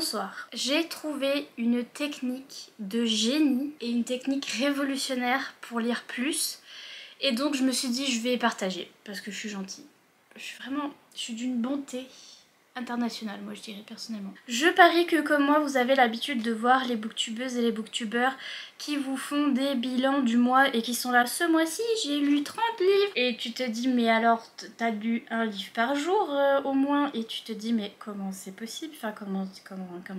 Bonsoir. J'ai trouvé une technique de génie et une technique révolutionnaire pour lire plus. Et donc je me suis dit je vais partager parce que je suis gentille. Je suis d'une bonté internationale, moi je dirais personnellement. Je parie que comme moi vous avez l'habitude de voir les booktubeuses et les booktubeurs qui vous font des bilans du mois et qui sont là, ce mois-ci j'ai lu 30 livres. Et tu te dis mais alors t'as lu un livre par jour au moins, et tu te dis mais comment c'est possible, enfin comment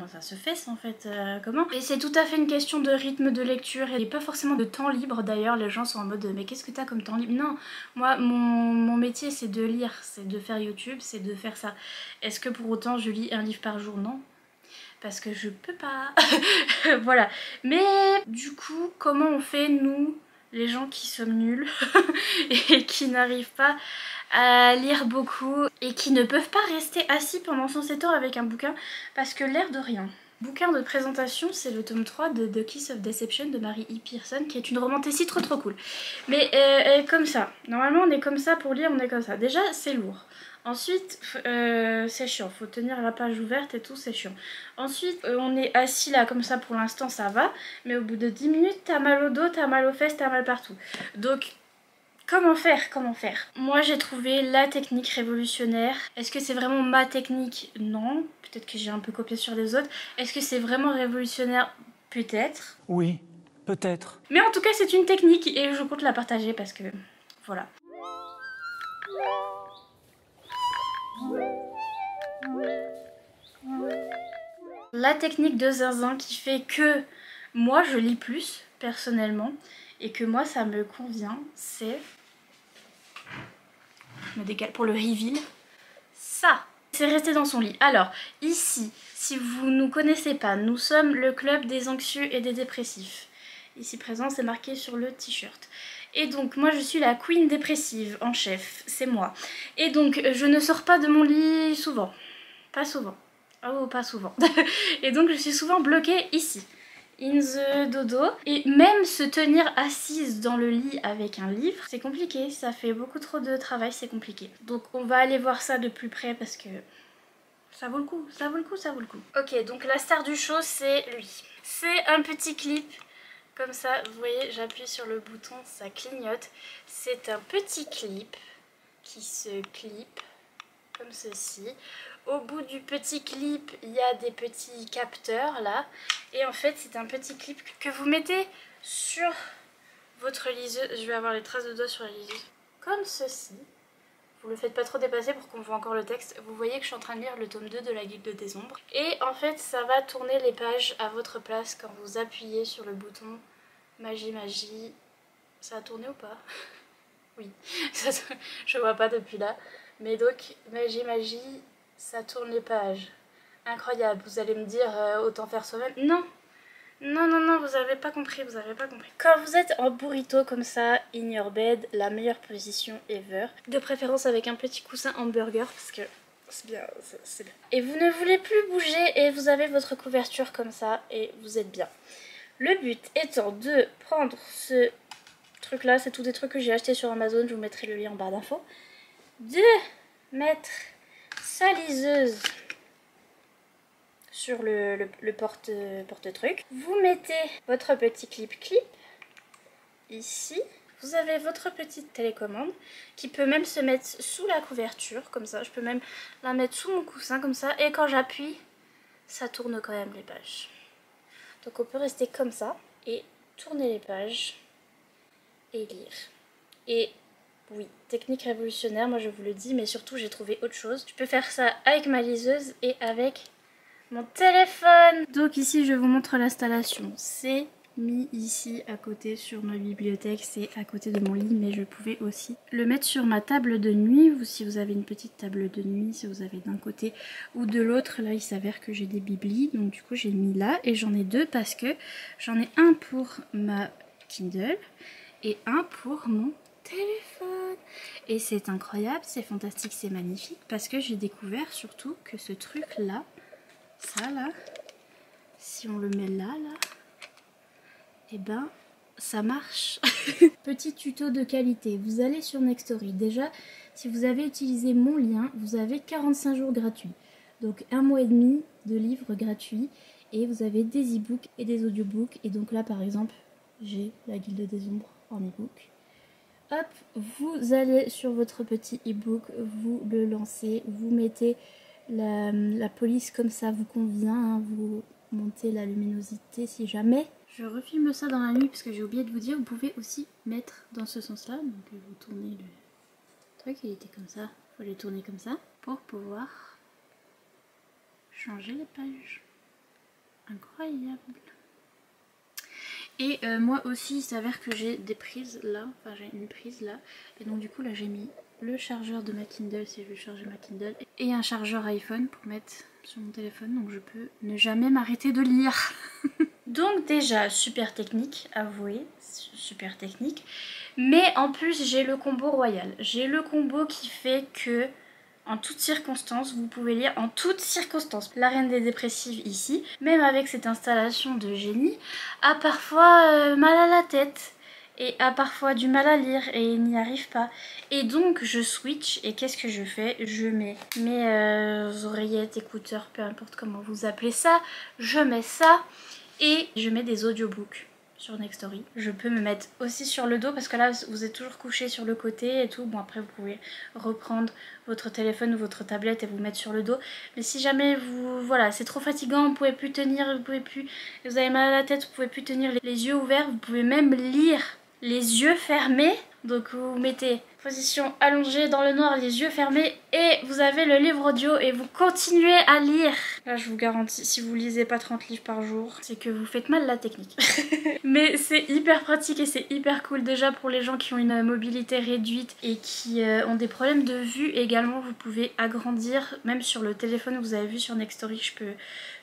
ça se fait ça en fait, comment. Et c'est tout à fait une question de rythme de lecture et pas forcément de temps libre d'ailleurs. Les gens sont en mode mais qu'est-ce que t'as comme temps libre? Non, moi mon métier c'est de lire, c'est de faire YouTube, c'est de faire ça. Est-ce que pour autant je lis un livre par jour? Non, parce que je peux pas. Voilà. Mais du coup, comment on fait nous, les gens qui sommes nuls et qui n'arrivent pas à lire beaucoup et qui ne peuvent pas rester assis pendant 107 heures avec un bouquin? Parce que l'air de rien. Bouquin de présentation, c'est le tome 3 de The Kiss of Deception de Mary E. Pearson, qui est une romantécie trop cool. Mais elle est comme ça. Normalement on est comme ça pour lire, on est comme ça. Déjà c'est lourd. Ensuite, c'est chiant, faut tenir la page ouverte et tout, c'est chiant. Ensuite, on est assis là comme ça pour l'instant, ça va. Mais au bout de 10 minutes, t'as mal au dos, t'as mal aux fesses, t'as mal partout. Donc, comment faire? Moi j'ai trouvé la technique révolutionnaire. Est-ce que c'est vraiment ma technique? Non. Peut-être que j'ai un peu copié sur les autres. Est-ce que c'est vraiment révolutionnaire? Peut-être. Oui, peut-être. Mais en tout cas c'est une technique et je compte la partager parce que voilà. La technique de zinzin qui fait que moi je lis plus personnellement et que moi ça me convient, c'est, je me décale pour le reveal, ça. C'est rester dans son lit. Alors ici, si vous nous connaissez pas, nous sommes le club des anxieux et des dépressifs. Ici présent, c'est marqué sur le t-shirt. Et donc moi je suis la queen dépressive en chef, c'est moi. Et donc je ne sors pas de mon lit souvent, pas souvent. Oh, pas souvent. Et donc je suis souvent bloquée ici, in the dodo. Et même se tenir assise dans le lit avec un livre, c'est compliqué. Ça fait beaucoup trop de travail, c'est compliqué. Donc on va aller voir ça de plus près parce que ça vaut le coup, ça vaut le coup, ça vaut le coup. Ok, donc la star du show, c'est lui. C'est un petit clip. Comme ça, vous voyez, j'appuie sur le bouton, ça clignote. C'est un petit clip qui se clip comme ceci. Au bout du petit clip, il y a des petits capteurs là. Et en fait, c'est un petit clip que vous mettez sur votre liseuse. Je vais avoir les traces de doigts sur la liseuse. Comme ceci. Vous le faites pas trop dépasser pour qu'on voit encore le texte. Vous voyez que je suis en train de lire le tome 2 de la Guilde des Ombres. Et en fait, ça va tourner les pages à votre place quand vous appuyez sur le bouton Magie Magie. Ça a tourné ou pas? Oui, je vois pas depuis là. Mais donc, Magie Magie, ça tourne les pages. Incroyable, vous allez me dire autant faire soi-même. Non, non, vous avez pas compris, vous avez pas compris. Quand vous êtes en burrito comme ça, in your bed, la meilleure position ever. De préférence avec un petit coussin hamburger parce que c'est bien, c'est bien. Et vous ne voulez plus bouger et vous avez votre couverture comme ça et vous êtes bien. Le but étant de prendre ce truc là, c'est tous des trucs que j'ai acheté sur Amazon, je vous mettrai le lien en barre d'infos. De mettre sa liseuse sur le porte-truc. Vous mettez votre petit clip ici. Vous avez votre petite télécommande qui peut même se mettre sous la couverture, comme ça. Je peux même la mettre sous mon coussin, comme ça. Et quand j'appuie, ça tourne quand même les pages. Donc on peut rester comme ça et tourner les pages et lire. Et oui, technique révolutionnaire, moi je vous le dis, mais surtout j'ai trouvé autre chose. Je peux faire ça avec ma liseuse et avec mon téléphone. Donc ici je vous montre l'installation. C'est mis ici à côté sur ma bibliothèque, c'est à côté de mon lit, mais je pouvais aussi le mettre sur ma table de nuit, ou si vous avez une petite table de nuit, si vous avez d'un côté ou de l'autre. Là il s'avère que j'ai des biblis, donc du coup j'ai mis là, et j'en ai deux parce que j'en ai un pour ma Kindle et un pour mon téléphone. Et c'est incroyable, c'est fantastique, c'est magnifique, parce que j'ai découvert surtout que ce truc là, ça là, si on le met là, et ben ça marche. Petit tuto de qualité, vous allez sur Nextory. Déjà, si vous avez utilisé mon lien, vous avez 45 jours gratuits. Donc 1 mois et demi de livres gratuits et vous avez des e-books et des audiobooks. Et donc là par exemple j'ai la Guilde des Ombres en e-book. Hop, vous allez sur votre petit e-book, vous le lancez, vous mettez la police comme ça vous convient, hein, vous montez la luminosité si jamais. Je refilme ça dans la nuit parce que j'ai oublié de vous dire, vous pouvez aussi mettre dans ce sens-là. Donc vous tournez le truc, il était comme ça, il faut les tourner comme ça pour pouvoir changer les pages. Incroyable. Et moi aussi il s'avère que j'ai des prises là, enfin j'ai une prise là, et donc du coup là j'ai mis le chargeur de ma Kindle si je veux charger ma Kindle et un chargeur iPhone pour mettre sur mon téléphone, donc je peux ne jamais m'arrêter de lire. Donc déjà super technique, avouez, super technique, mais en plus j'ai le combo royal, j'ai le combo qui fait que en toutes circonstances, vous pouvez lire en toutes circonstances. La Reine des Dépressives ici, même avec cette installation de génie, a parfois mal à la tête et a parfois du mal à lire et n'y arrive pas. Et donc je switch et qu'est-ce que je fais? Je mets mes oreillettes, écouteurs, peu importe comment vous appelez ça, je mets ça et je mets des audiobooks sur Nextory. Je peux me mettre aussi sur le dos parce que là vous êtes toujours couché sur le côté et tout. Bon après vous pouvez reprendre votre téléphone ou votre tablette et vous mettre sur le dos. Mais si jamais vous, voilà, c'est trop fatigant, vous pouvez plus tenir, vous avez mal à la tête, vous pouvez plus tenir les yeux ouverts, vous pouvez même lire les yeux fermés. Donc vous mettez position allongée dans le noir, les yeux fermés et vous avez le livre audio et vous continuez à lire. Là je vous garantis, si vous lisez pas 30 livres par jour, c'est que vous faites mal la technique. Mais c'est hyper pratique et c'est hyper cool déjà pour les gens qui ont une mobilité réduite et qui ont des problèmes de vue. Également vous pouvez agrandir, même sur le téléphone vous avez vu sur Nextory,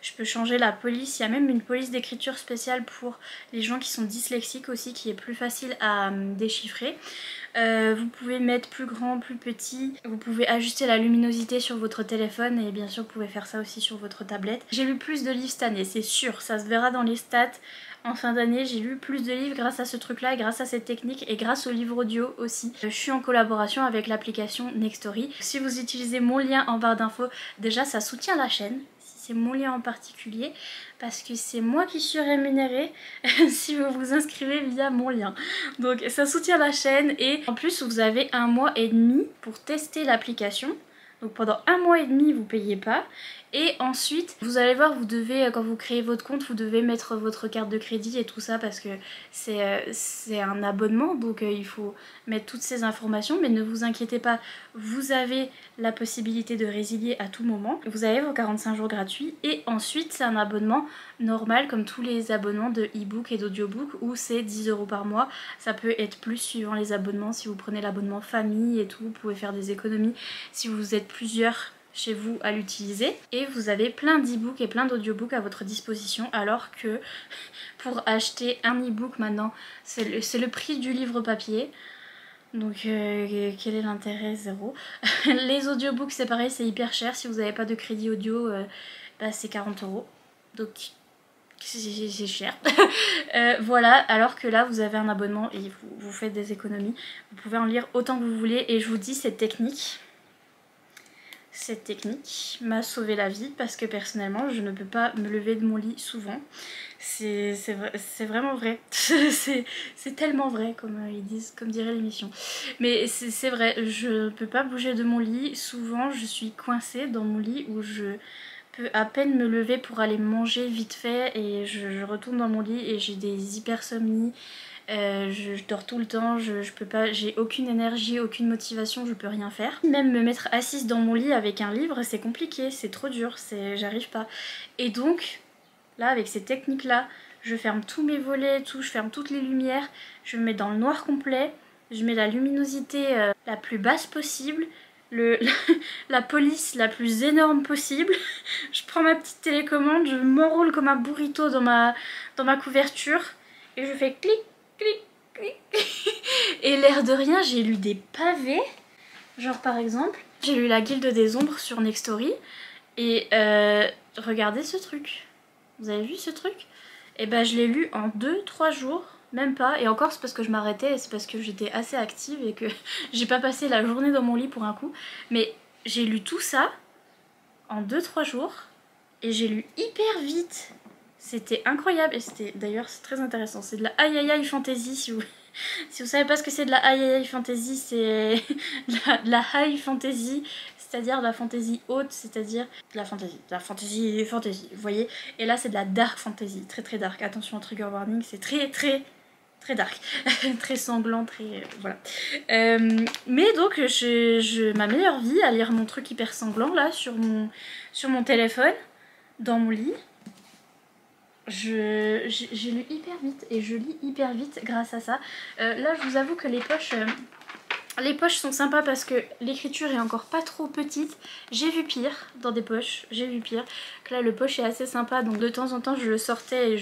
je peux changer la police. Il y a même une police d'écriture spéciale pour les gens qui sont dyslexiques aussi, qui est plus facile à déchiffrer. Vous pouvez mettre plus grand, plus petit, vous pouvez ajuster la luminosité sur votre téléphone et bien sûr vous pouvez faire ça aussi sur votre tablette. J'ai lu plus de livres cette année, c'est sûr, ça se verra dans les stats. En fin d'année, j'ai lu plus de livres grâce à ce truc-là, grâce à cette technique et grâce au livre audio aussi. Je suis en collaboration avec l'application Nextory. Si vous utilisez mon lien en barre d'infos, déjà ça soutient la chaîne. C'est mon lien en particulier parce que c'est moi qui suis rémunérée si vous vous inscrivez via mon lien. Donc ça soutient la chaîne et en plus vous avez 1 mois et demi pour tester l'application. Donc pendant 1 mois et demi vous payez pas. Et ensuite vous allez voir, vous devez, quand vous créez votre compte, vous devez mettre votre carte de crédit et tout ça parce que c'est un abonnement, donc il faut mettre toutes ces informations. Mais ne vous inquiétez pas, vous avez la possibilité de résilier à tout moment. Vous avez vos 45 jours gratuits et ensuite c'est un abonnement normal comme tous les abonnements de e-book et d'audiobook où c'est 10 € par mois. Ça peut être plus suivant les abonnements. Si vous prenez l'abonnement famille et tout, vous pouvez faire des économies si vous êtes plusieurs chez vous à l'utiliser. Et vous avez plein d'e-books et plein d'audiobooks à votre disposition, alors que pour acheter un e-book maintenant c'est le prix du livre papier. Donc quel est l'intérêt? Zéro. Les audiobooks c'est pareil, c'est hyper cher. Si vous n'avez pas de crédit audio, bah, c'est 40 €. Donc c'est cher. Voilà, alors que là vous avez un abonnement et vous faites des économies. Vous pouvez en lire autant que vous voulez et je vous dis, cette technique m'a sauvé la vie parce que personnellement je ne peux pas me lever de mon lit souvent. C'est vraiment vrai. C'est tellement vrai comme ils disent, comme dirait l'émission. Mais c'est vrai, je ne peux pas bouger de mon lit. Souvent je suis coincée dans mon lit où je peux à peine me lever pour aller manger vite fait et je retourne dans mon lit et j'ai des hypersomnies. Je dors tout le temps, je peux pas, j'ai aucune énergie, aucune motivation, je peux rien faire. Même me mettre assise dans mon lit avec un livre, c'est compliqué, c'est trop dur, j'arrive pas. Et donc, là, avec ces techniques-là, je ferme tous mes volets, je ferme toutes les lumières, je me mets dans le noir complet, je mets la luminosité la plus basse possible, la police la plus énorme possible. Je prends ma petite télécommande, je m'enroule comme un burrito dans ma couverture et je fais clic. Et l'air de rien, j'ai lu des pavés. Genre par exemple, j'ai lu La Guilde des Ombres sur Nextory. Et regardez ce truc. Vous avez vu ce truc? Et ben je l'ai lu en 2-3 jours. Même pas. Et encore c'est parce que je m'arrêtais. Et c'est parce que j'étais assez active et que j'ai pas passé la journée dans mon lit pour un coup. Mais j'ai lu tout ça en 2-3 jours et j'ai lu hyper vite. C'était incroyable et c'était d'ailleurs c'est très intéressant. C'est de la aïe aïe aïe fantasy si vous... Si vous savez pas ce que c'est de la aïe aïe aïe fantasy, c'est de la high fantasy, c'est-à-dire de la fantasy haute, c'est-à-dire de la fantasy, vous voyez. Et là c'est de la dark fantasy, très très dark. Attention au trigger warning, c'est très très très dark, très sanglant, très voilà. Mais donc ma meilleure vie à lire mon truc hyper sanglant là sur mon téléphone, dans mon lit. J'ai lu hyper vite et je lis hyper vite grâce à ça. Là je vous avoue que les poches sont sympas parce que l'écriture est encore pas trop petite. J'ai vu pire dans des poches, j'ai vu pire. Que là le poche est assez sympa donc de temps en temps je le sortais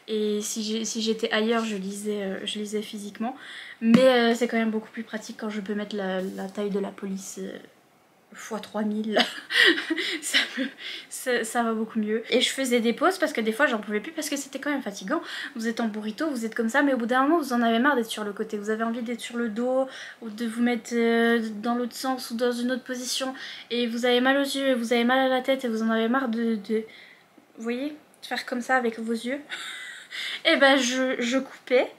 et si j'étais ailleurs je lisais physiquement. Mais c'est quand même beaucoup plus pratique quand je peux mettre la taille de la police x 3000 ça va beaucoup mieux. Et je faisais des pauses parce que des fois j'en pouvais plus parce que c'était quand même fatigant. Vous êtes en burrito, vous êtes comme ça, mais au bout d'un moment vous en avez marre d'être sur le côté, vous avez envie d'être sur le dos ou de vous mettre dans l'autre sens ou dans une autre position et vous avez mal aux yeux, vous avez mal à la tête et vous en avez marre de vous voyez, de faire comme ça avec vos yeux. Et ben je coupais,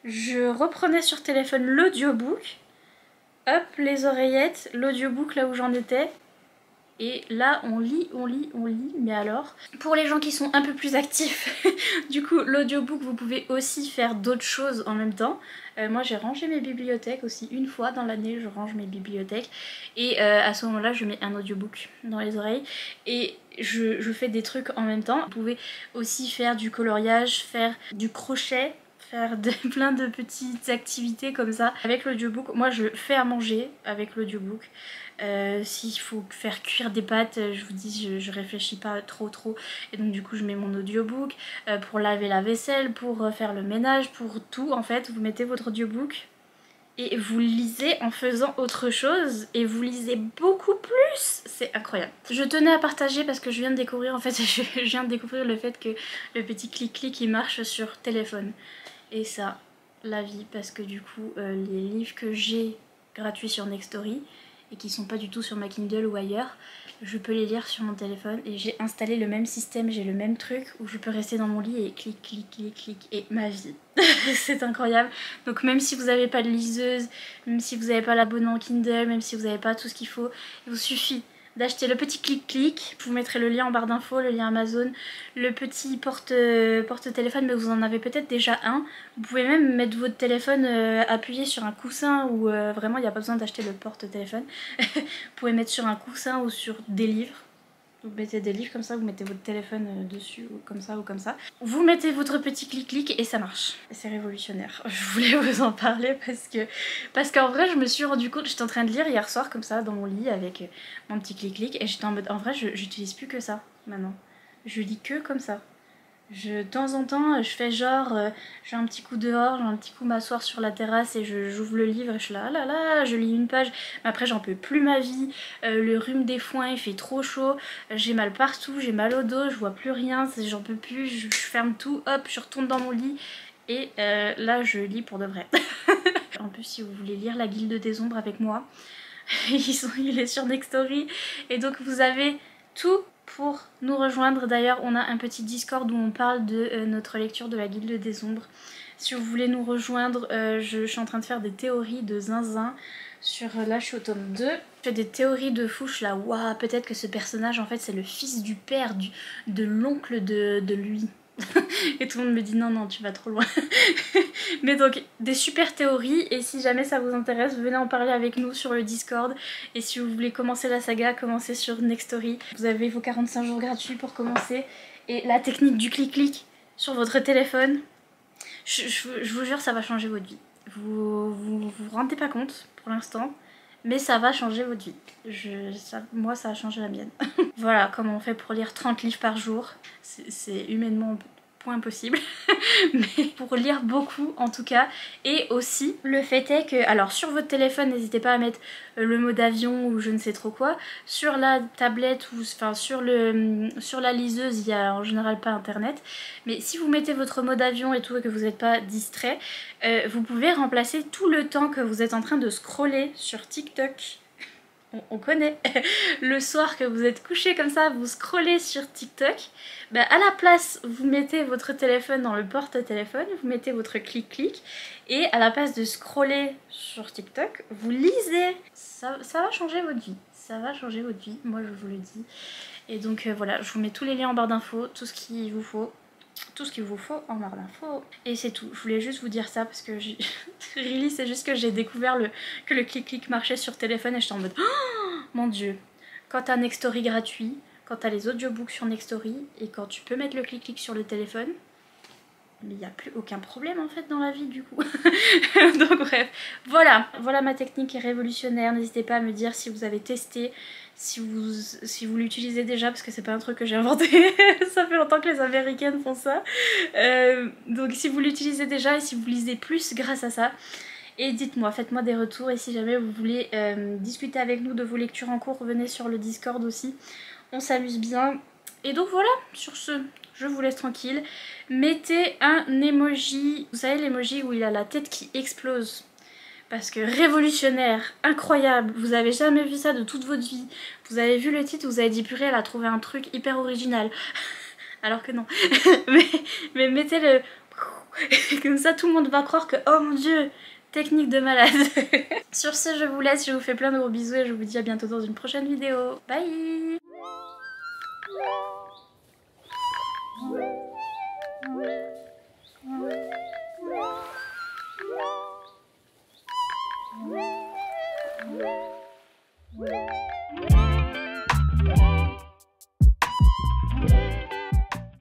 je reprenais sur téléphone l'audiobook, hop, les oreillettes, l'audiobook là où j'en étais. Et là on lit, mais alors pour les gens qui sont un peu plus actifs du coup l'audiobook vous pouvez aussi faire d'autres choses en même temps. Moi j'ai rangé mes bibliothèques aussi, une fois dans l'année je range mes bibliothèques et à ce moment là je mets un audiobook dans les oreilles et je fais des trucs en même temps. Vous pouvez aussi faire du coloriage, faire du crochet, faire plein de petites activités comme ça avec l'audiobook. Moi je fais à manger avec l'audiobook. S'il faut faire cuire des pâtes, je vous dis je réfléchis pas trop et donc du coup je mets mon audiobook. Pour laver la vaisselle, pour faire le ménage, pour tout en fait vous mettez votre audiobook et vous lisez en faisant autre chose et vous lisez beaucoup plus, c'est incroyable. Je tenais à partager parce que je viens de découvrir en fait je viens de découvrir le fait que le petit clic-clic il marche sur téléphone et ça la vie parce que du coup les livres que j'ai gratuits sur Nextory et qui sont pas du tout sur ma Kindle ou ailleurs, je peux les lire sur mon téléphone et j'ai installé le même système, j'ai le même truc où je peux rester dans mon lit et clic clic clic clic et ma vie. C'est incroyable. Donc même si vous n'avez pas de liseuse, même si vous n'avez pas l'abonnement Kindle, même si vous n'avez pas tout ce qu'il faut, il vous suffit d'acheter le petit clic-clic, je vous mettrai le lien en barre d'infos, le lien Amazon, le petit porte-téléphone, mais vous en avez peut-être déjà un. Vous pouvez même mettre votre téléphone appuyé sur un coussin ou vraiment il n'y a pas besoin d'acheter le porte-téléphone. Vous pouvez mettre sur un coussin ou sur des livres. Vous mettez des livres comme ça, vous mettez votre téléphone dessus ou comme ça ou comme ça. Vous mettez votre petit clic-clic et ça marche. C'est révolutionnaire. Je voulais vous en parler parce qu'en vrai je me suis rendu compte, j'étais en train de lire hier soir comme ça dans mon lit avec mon petit clic-clic et j'étais en mode en vrai j'utilise plus que ça maintenant. Je lis que comme ça. De temps en temps, je fais genre, j'ai un petit coup dehors, j'ai un petit coup m'asseoir sur la terrasse et j'ouvre le livre et je suis là, ah là là, je lis une page. Mais après, j'en peux plus ma vie, le rhume des foins, il fait trop chaud, j'ai mal partout, j'ai mal au dos, je vois plus rien, j'en peux plus, je ferme tout, hop, je retourne dans mon lit et là, je lis pour de vrai. En plus, si vous voulez lire La Guilde des Ombres avec moi, il est sur Nextory et donc vous avez tout pour nous rejoindre. D'ailleurs on a un petit Discord où on parle de notre lecture de La Guilde des Ombres. Si vous voulez nous rejoindre, je suis en train de faire des théories de zinzin sur, là je suis au tome 2. Je fais des théories de fou, je suis là, waouh, peut-être que ce personnage en fait c'est le fils du père, de l'oncle de lui. Et tout le monde me dit non non tu vas trop loin. Mais donc des super théories et si jamais ça vous intéresse venez en parler avec nous sur le Discord. Et si vous voulez commencer la saga, commencez sur Nextory. Vous avez vos 45 jours gratuits pour commencer. Et la technique du clic-clic sur votre téléphone, je vous jure ça va changer votre vie. Vous rendez pas compte pour l'instant, mais ça va changer votre vie. Moi ça a changé la mienne. Voilà comment on fait pour lire 30 livres par jour. C'est humainement point impossible. Mais pour lire beaucoup en tout cas. Et aussi le fait est que, alors sur votre téléphone n'hésitez pas à mettre le mode avion ou je ne sais trop quoi. Sur la tablette ou enfin sur la liseuse il n'y a en général pas internet. Mais si vous mettez votre mode avion et tout et que vous n'êtes pas distrait, vous pouvez remplacer tout le temps que vous êtes en train de scroller sur TikTok on connaît. Le soir que vous êtes couché comme ça, vous scrollez sur TikTok, bah à la place vous mettez votre téléphone dans le porte-téléphone, vous mettez votre clic-clic et à la place de scroller sur TikTok, vous lisez. Ça va changer votre vie, ça va changer votre vie, moi je vous le dis. Et donc voilà, je vous mets tous les liens en barre d'infos, tout ce qu'il vous faut. Tout ce qu'il vous faut en barre d'infos. Et c'est tout, je voulais juste vous dire ça parce que really c'est juste que j'ai découvert que le clic-clic marchait sur téléphone et j'étais en mode oh, mon dieu. Quand t'as Nextory gratuit, quand t'as les audiobooks sur Nextory et quand tu peux mettre le clic-clic sur le téléphone, il n'y a plus aucun problème en fait dans la vie du coup. Donc bref, voilà ma technique est révolutionnaire. N'hésitez pas à me dire si vous avez testé, si vous l'utilisez déjà, parce que c'est pas un truc que j'ai inventé. Ça fait longtemps que les américaines font ça. Donc si vous l'utilisez déjà et si vous lisez plus grâce à ça. Et dites-moi, faites-moi des retours et si jamais vous voulez discuter avec nous de vos lectures en cours, venez sur le Discord aussi. On s'amuse bien. Et donc voilà, sur ce, je vous laisse tranquille. Mettez un emoji, vous savez l'emoji où il a la tête qui explose. Parce que révolutionnaire, incroyable, vous avez jamais vu ça de toute votre vie. Vous avez vu le titre, vous avez dit purée, elle a trouvé un truc hyper original. Alors que non. mais mettez le... Comme ça tout le monde va croire que oh mon dieu, technique de malade. Sur ce, je vous laisse, je vous fais plein de gros bisous et je vous dis à bientôt dans une prochaine vidéo. Bye.